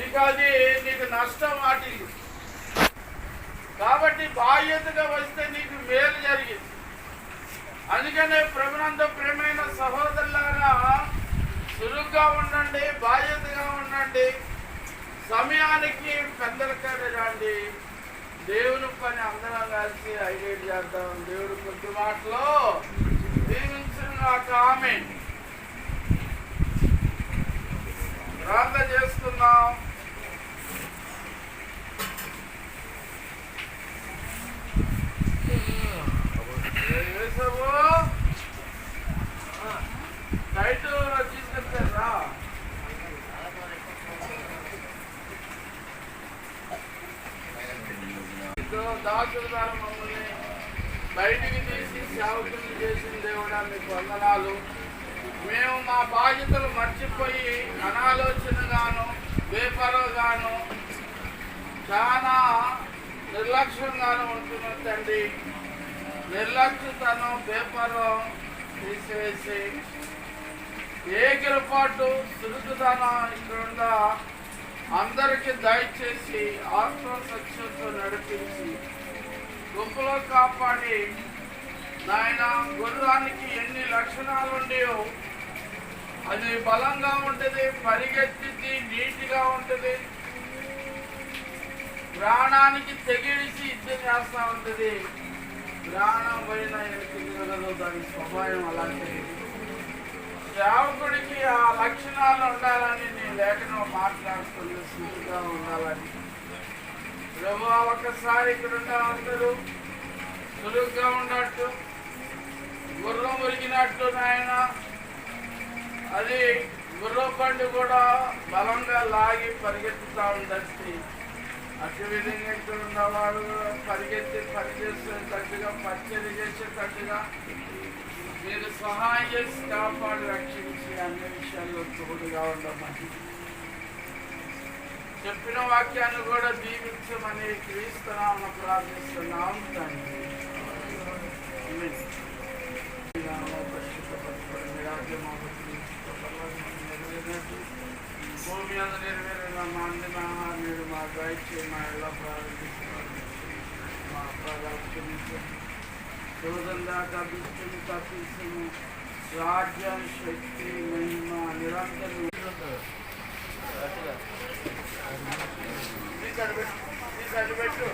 ఇంకా అది నీకు నష్టం వాటిల్లి. కాబట్టి బాధ్యతగా వస్తే నీకు మేలు జరిగింది. అందుకనే ప్రభునందు ప్రియమైన సహోదరులారా, చురుగ్గా ఉండండి, బాధ్యతగా ఉండండి, సమయానికి పెద్దలకన్నా రండి. దేవుని పని అందరం కలిసి హైలైట్ చేద్దాం. దేవుడు కొద్ది మాటలో దీవించిన నాకు ఆమె ప్రార్థన చేసుకుందాం. నైట్ తీసుకెళ్తారా? దాసుడు ద్వారా మమ్మల్ని బయటికి తీసి సేవకులు చేసిన దేవుడా మీకు వందనాలు. మేము మా బాధ్యతలు మర్చిపోయి అనాలోచనగాను బేపరగాను చాలా నిర్లక్ష్యంగాను ఉంటున్నాం తండ్రి. నిర్లక్ష్యతను బేపరం తీసివేసి ఏకరపాటు చురుకుదనం ఇక్కడ అందరికీ దయచేసి ఆత్మసత్యంతో నడిపించి గొప్పలో కాపాడి నాయన గుర్రానికి ఎన్ని లక్షణాలు ఉండేవో అది బలంగా ఉంటుంది, పరిగెత్తి నీటిగా ఉంటుంది, ప్రాణానికి తెగిడిసి యుద్ధం చేస్తూ ఉంటుంది. ప్రాణం పోయిన తిరగదు, దాని స్వభావం అలాంటిది. సేవకుడికి ఆ లక్షణాలు ఉండాలని నేను లేఖనం మాట్లాడుతుంది, శుద్ధిగా ఉండాలని. ప్రభు ఒక్కసారి ఇక్కడ ఉన్న అందరూ సులువుగా ఉన్నట్టు, గుర్రం ఒరిగినట్టు నాయన అది గుర్రం బండి కూడా బలంగా లాగి పరిగెత్తుతూ ఉండొచ్చు. అటు విధంగా ఇక్కడ ఉన్నవాడు పరిగెత్తి పనిచేసేటట్టుగా పరిచయం చేసేటట్టుగా మీరు సహాయం చేసి కాపాడు, రక్షించి అన్ని విషయాల్లో తోడుగా ఉండమని చెప్పిన వాక్యాన్ని కూడా దీవించమని క్రీస్తునామమున ప్రార్థిస్తున్నాం తండ్రి. భూమి అందు నెరవేరిన మా అందిన మీరు మా దయచే మా ఎలా ప్రారంభిస్తున్నారు. మా అపరాధాలు క్షమించండి, శోధన దాకా దుష్టుని తప్పించము, రాజ్యం శక్తి మహిమ నిరంతరం పెట్టు.